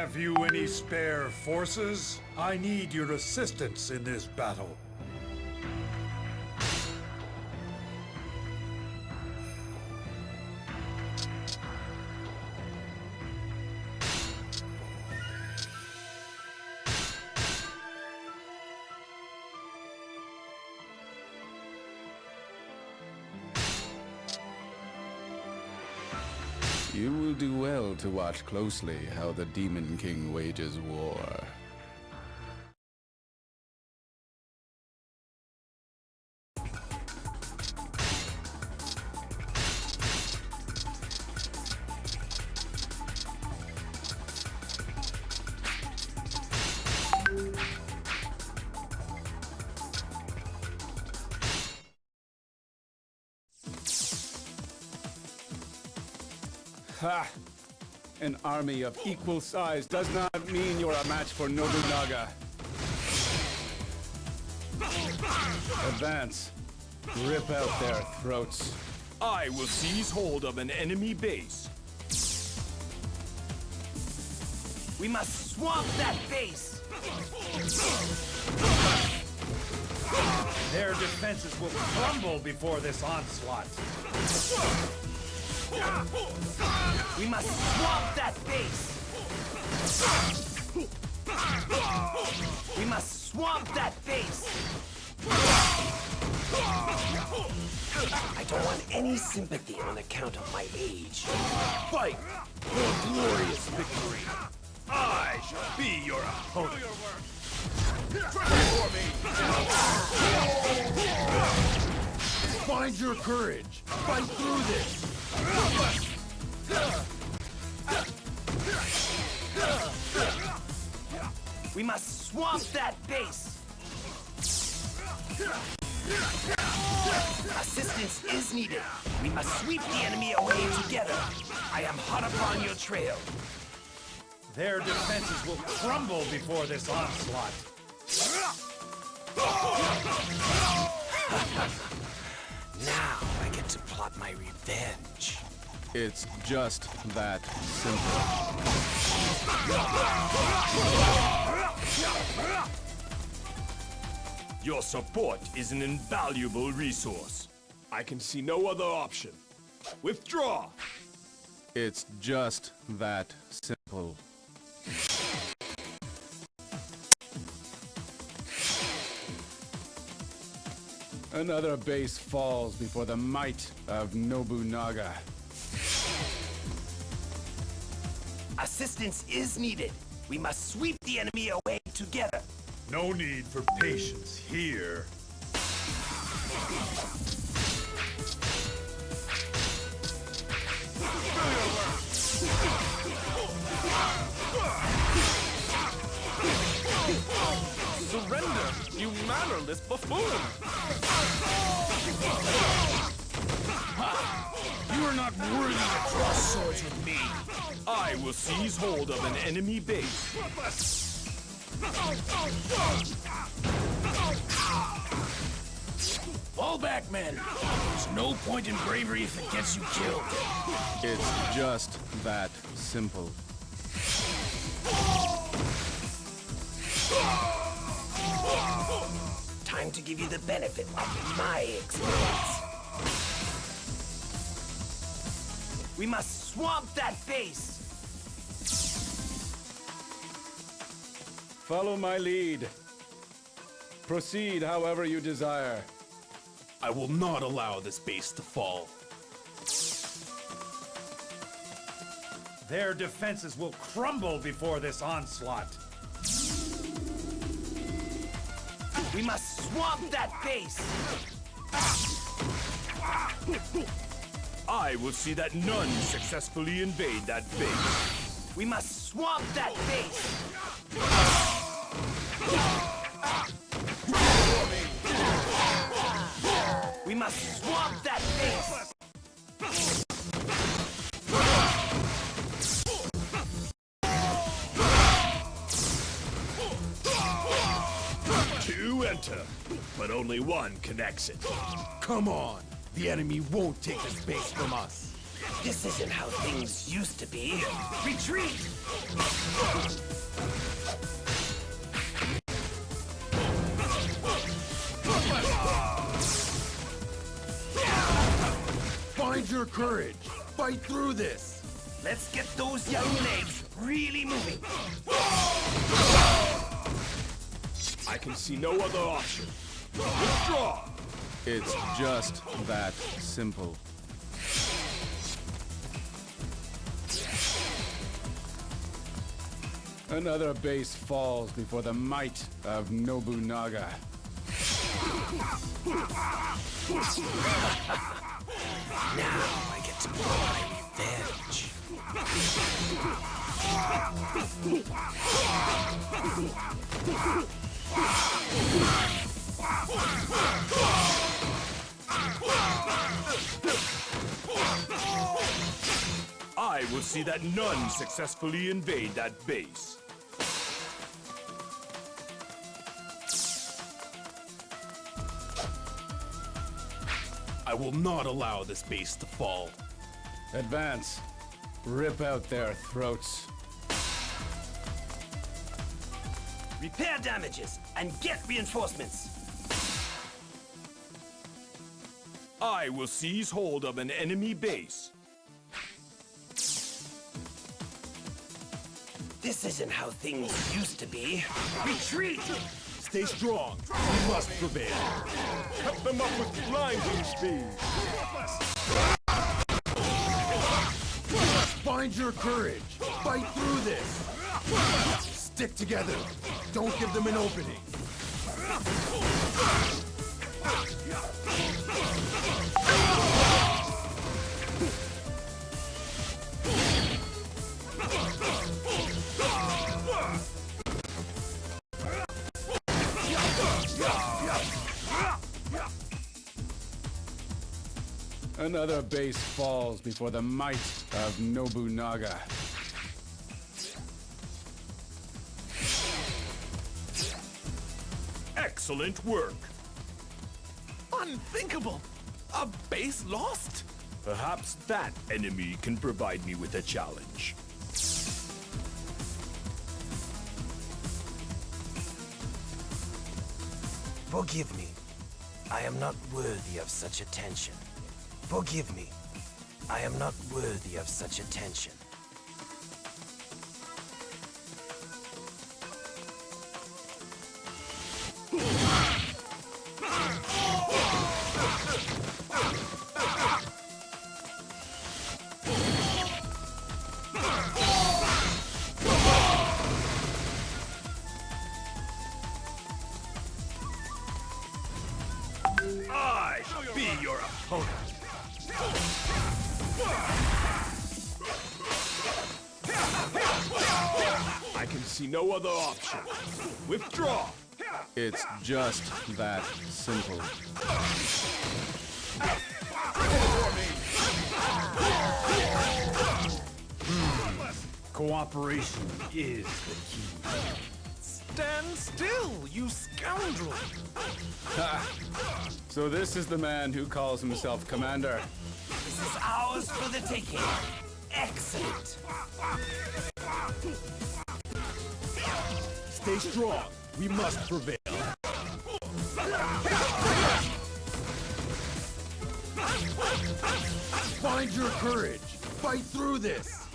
Have you any spare forces? I need your assistance in this battle. You will do well to watch closely how the Demon King wages war. Ha! An army of equal size does not mean you're a match for Nobunaga. Advance. Rip out their throats. I will seize hold of an enemy base. We must swamp that base! Their defenses will crumble before this onslaught. We must swamp that base! We must swamp that base! I don't want any sympathy on account of my age. Fight for glorious victory. I shall be your opponent. For me. Find your courage. Fight through this. We must swamp that base! Assistance is needed. We must sweep the enemy away together. I am hot upon your trail. Their defenses will crumble before this onslaught. Now I get to plot my revenge. It's just that simple. Your support is an invaluable resource. I can see no other option. Withdraw! It's just that simple. Another base falls before the might of Nobunaga. Assistance is needed. We must sweep the enemy away together. No need for patience here. Surrender, you mannerless buffoon! You are not worthy to cross swords with me. I will seize hold of an enemy base. Fall back, men. There's no point in bravery if it gets you killed. It's just that simple. Time to give you the benefit of my experience. We must swamp that base! Follow my lead. Proceed however you desire. I will not allow this base to fall. Their defenses will crumble before this onslaught. We must swamp that base! I will see that none successfully invade that base. We must swamp that base! We must swamp that base! Two enter, but only one can exit. Come on, the enemy won't take this base from us. This isn't how things used to be. Retreat! Find your courage. Fight through this. Let's get those young legs really moving. I can see no other option. Withdraw! It's just that simple. Another base falls before the might of Nobunaga. Now I get to blow my revenge. I will see that none successfully invade that base. I will not allow this base to fall. Advance. Rip out their throats. Repair damages and get reinforcements. I will seize hold of an enemy base. This isn't how things used to be. Retreat! Stay strong. We must prevail. Cut them up with blinding speed. Find your courage. Fight through this. Stick together. Don't give them an opening. Another base falls before the might of Nobunaga. Excellent work. Unthinkable! A base lost? Perhaps that enemy can provide me with a challenge. Forgive me. I am not worthy of such attention. Forgive me. I am not worthy of such attention. I be your opponent. I can see no other option. Withdraw! It's just that simple. Cooperation is the key. Stand still, you scoundrel! Ha! So this is the man who calls himself commander. This is ours for the taking. Excellent. Stay strong. We must prevail. Find your courage. Fight through this.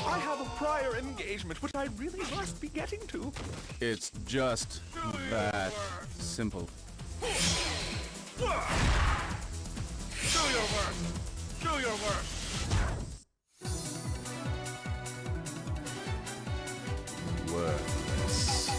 I have a prior engagement which I really must be getting to. It's just that simple. Do your work. Do your work. Worthless.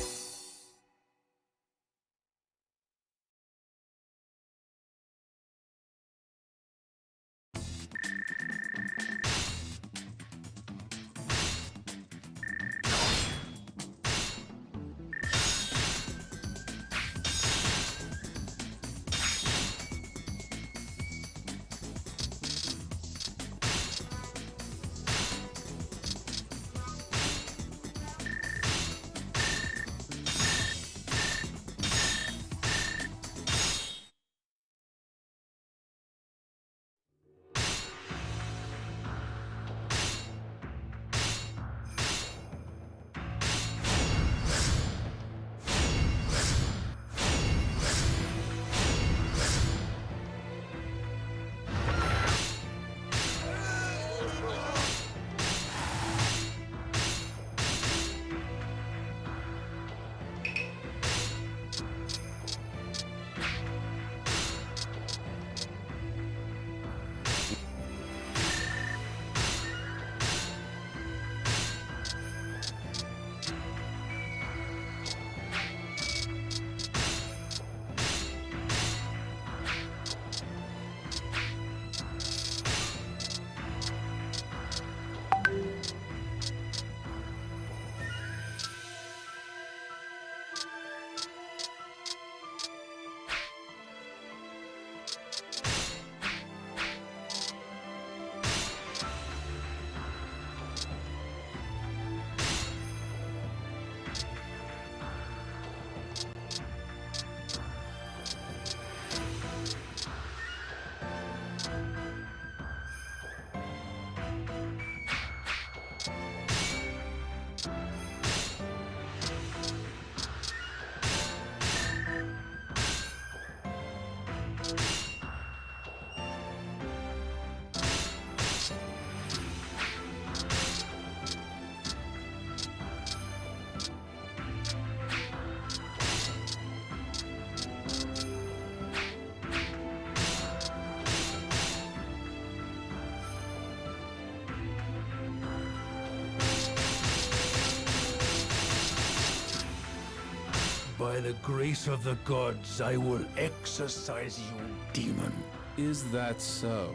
By the grace of the gods, I will exorcise you, demon. Is that so?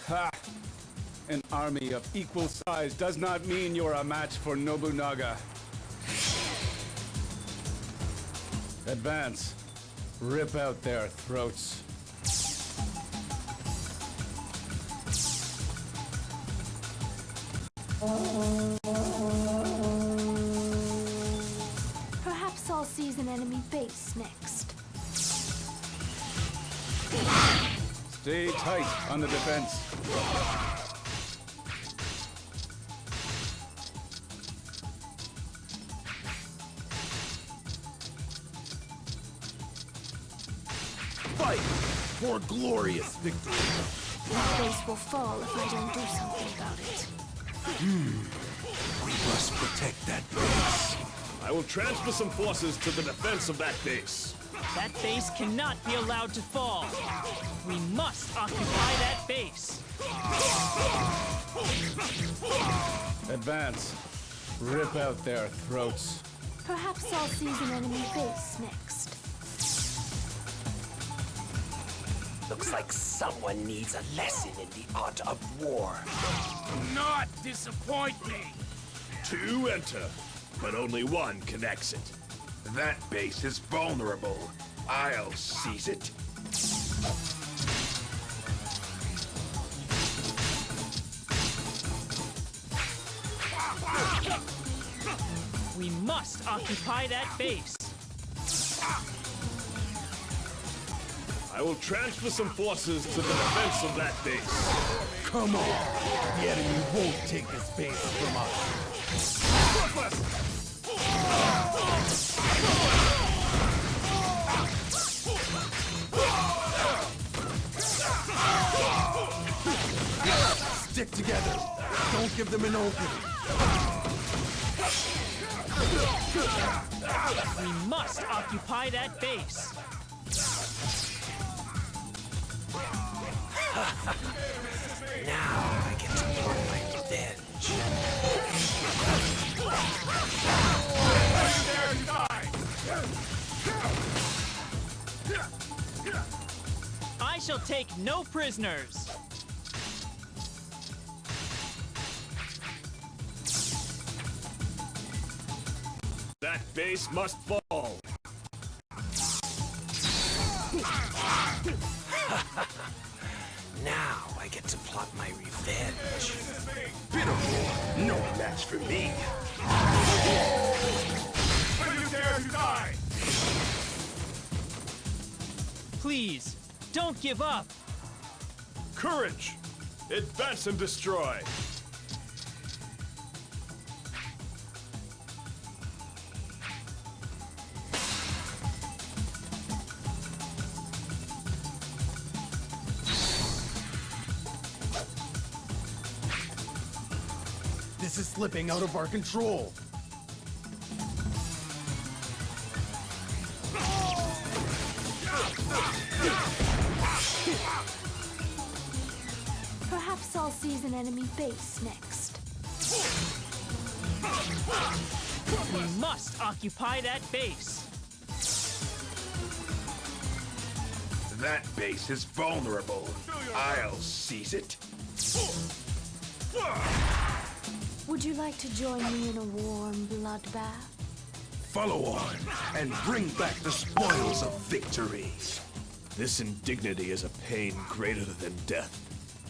Ha! An army of equal size does not mean you're a match for Nobunaga. Advance. Rip out their throats. Perhaps I'll seize an enemy base next. Stay tight on the defense. Fight for glorious victory. That base will fall if I don't do something about it. We must protect that base. I will transfer some forces to the defense of that base. That base cannot be allowed to fall. We must occupy that base. Advance. Rip out their throats. Perhaps I'll seize an enemy base next. Looks like someone needs a lesson in the art of war. Do not disappoint me. 2 enter, but only 1 can exit. That base is vulnerable. I'll seize it. We must occupy that base. I will transfer some forces to the defense of that base. Come on. The enemy won't take this base from us. Stick together. Don't give them an opening. We must occupy that base. Now I get to plot my revenge. I shall take no prisoners. That base must fall. Now I get to plot my revenge. Pitiful. No match for me. When you dare to die! Please, don't give up. Courage! Advance and destroy! This is slipping out of our control. Perhaps I'll seize an enemy base next. We must occupy that base. That base is vulnerable. I'll seize it. Would you like to join me in a warm bloodbath? Follow on and bring back the spoils of victory. This indignity is a pain greater than death.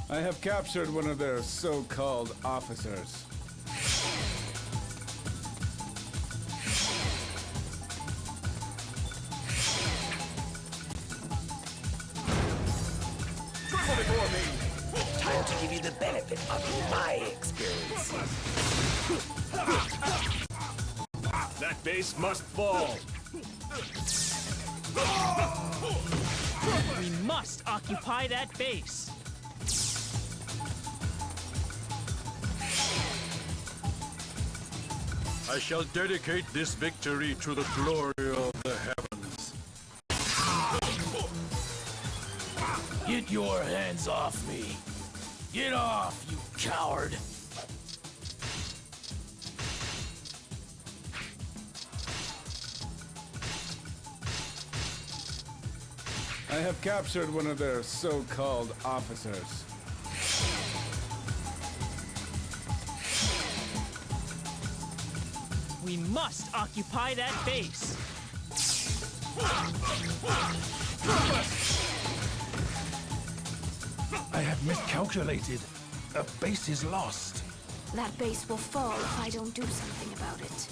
I have captured one of their so-called officers. Time to give you the benefit of my experience. That base must fall. We must occupy that base. I shall dedicate this victory to the glory of the heavens. Get your hands off me. Get off, you coward. I have captured one of their so-called officers. We must occupy that base. I have miscalculated. A base is lost. That base will fall if I don't do something about it.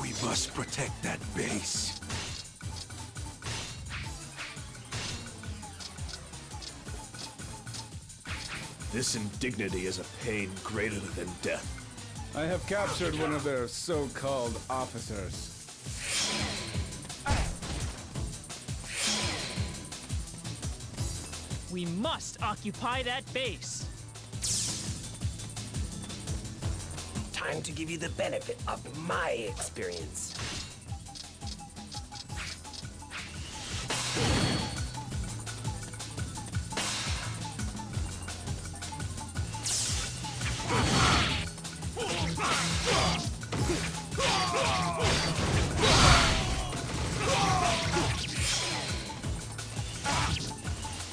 We must protect that base. This indignity is a pain greater than death. I have captured one of their so-called officers. We must occupy that base. Time to give you the benefit of my experience.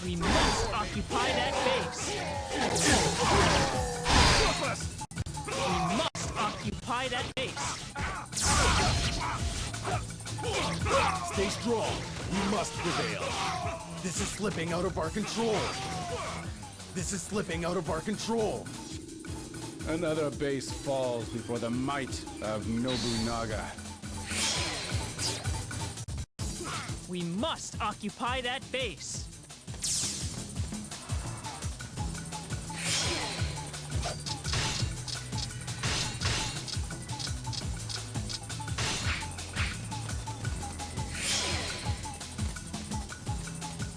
We must occupy that base. We must occupy that base. Stay strong. We must prevail. This is slipping out of our control. This is slipping out of our control. Another base falls before the might of Nobunaga. We must occupy that base.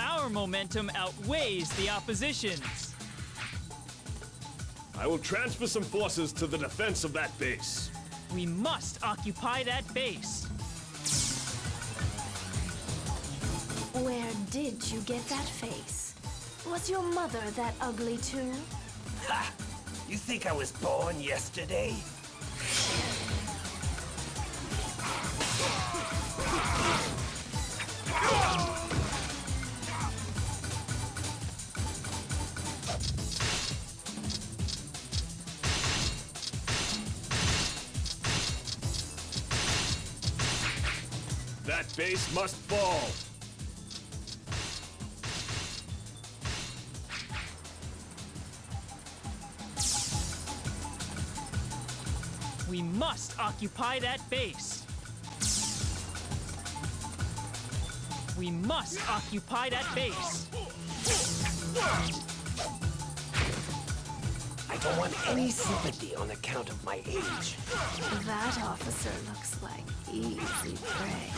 Our momentum outweighs the opposition's. I will transfer some forces to the defense of that base. We must occupy that base. Where did you get that face? Was your mother that ugly too? Ha! You think I was born yesterday? That base must fall. We must occupy that base. We must occupy that base. I don't want any sympathy on account of my age. That officer looks like easy prey.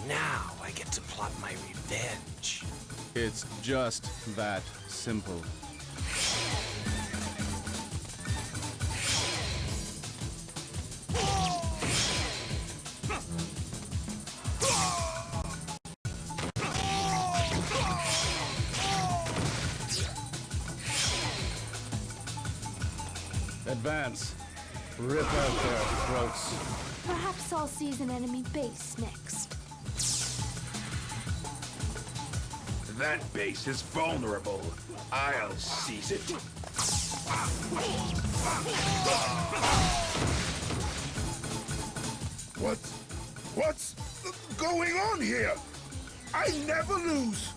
Now I get to plot my revenge. It's just that simple. Advance. Rip out their throats. Perhaps I'll seize an enemy base next. That base is vulnerable. I'll seize it. What's going on here? I never lose.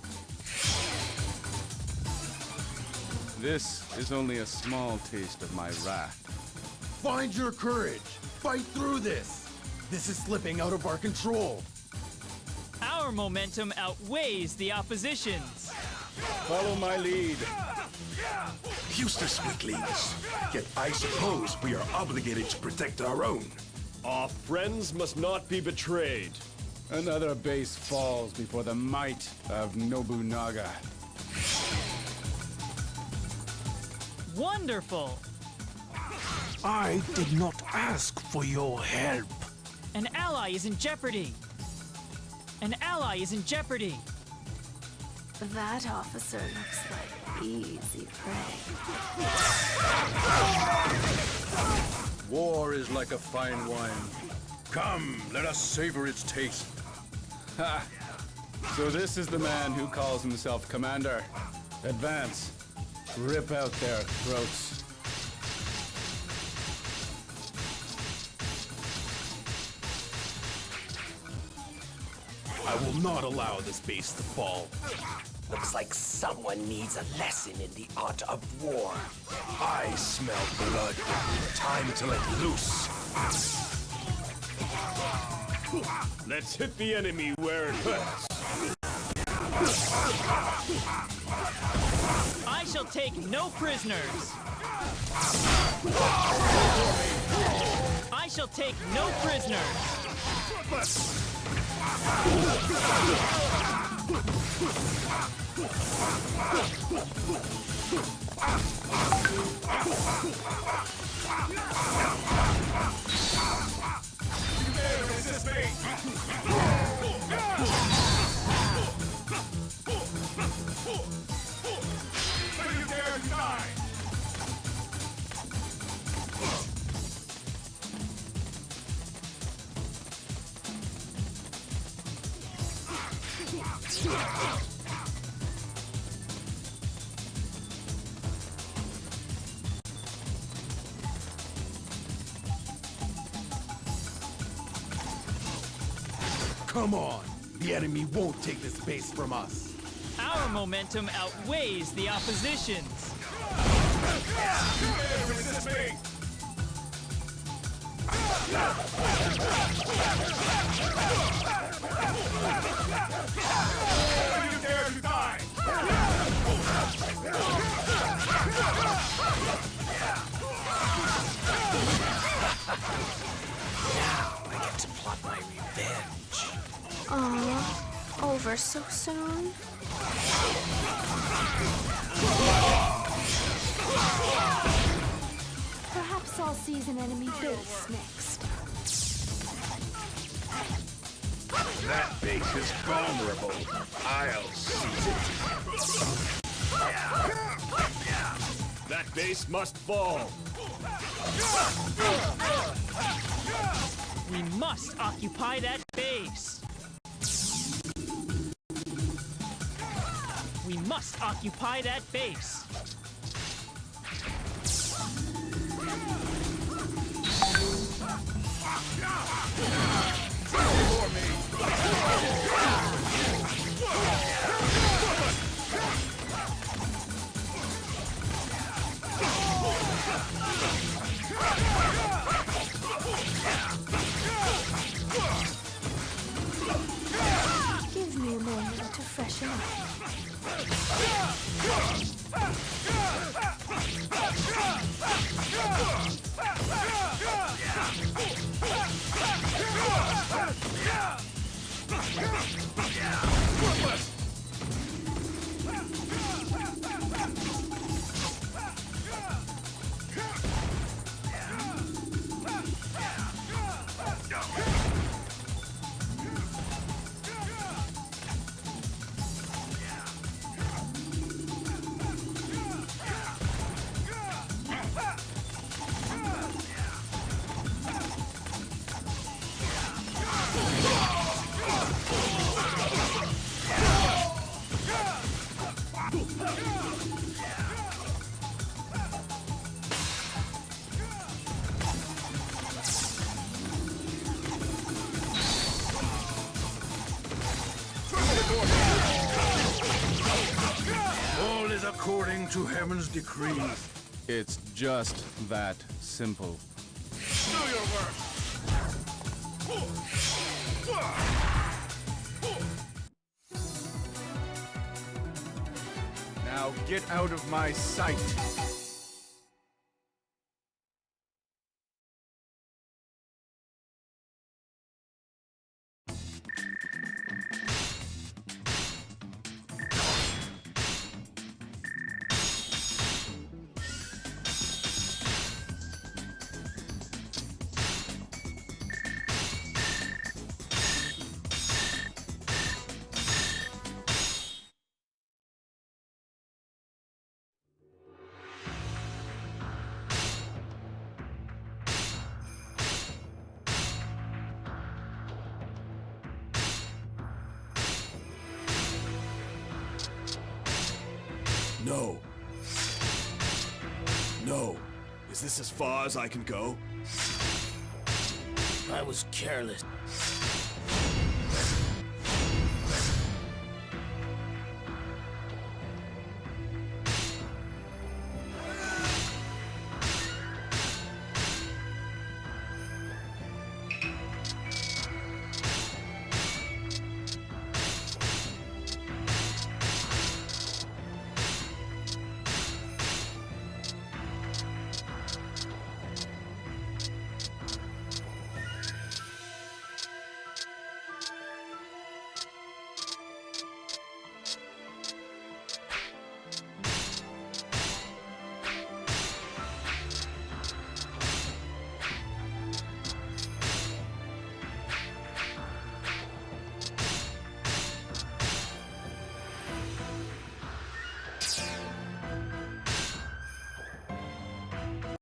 This is only a small taste of my wrath. Find your courage. Fight through this. This is slipping out of our control. Our momentum outweighs the opposition's. Follow my lead. Useless weaklings. Yet I suppose we are obligated to protect our own. Our friends must not be betrayed. Another base falls before the might of Nobunaga. Wonderful! I did not ask for your help. An ally is in jeopardy! An ally is in jeopardy! That officer looks like easy prey. War is like a fine wine. Come, let us savor its taste. Ha! So this is the man who calls himself Commander. Advance. Rip out their throats. I will not allow this base to fall. Looks like someone needs a lesson in the art of war. I smell blood. Time to let loose. Let's hit the enemy where it hurts. I shall take no prisoners! I shall take no prisoners! Come on! The enemy won't take this base from us. Our momentum outweighs the opposition's. I get to plot my revenge. Aw, over so soon? Perhaps I'll seize an enemy base next. That base is vulnerable. I'll seize it. That base must fall. We must occupy that base! We must occupy that base! Give me a moment to freshen up. according to heaven's decree. It's just that simple. Do your work. Now get out of my sight. No. No. Is this as far as I can go? I was careless.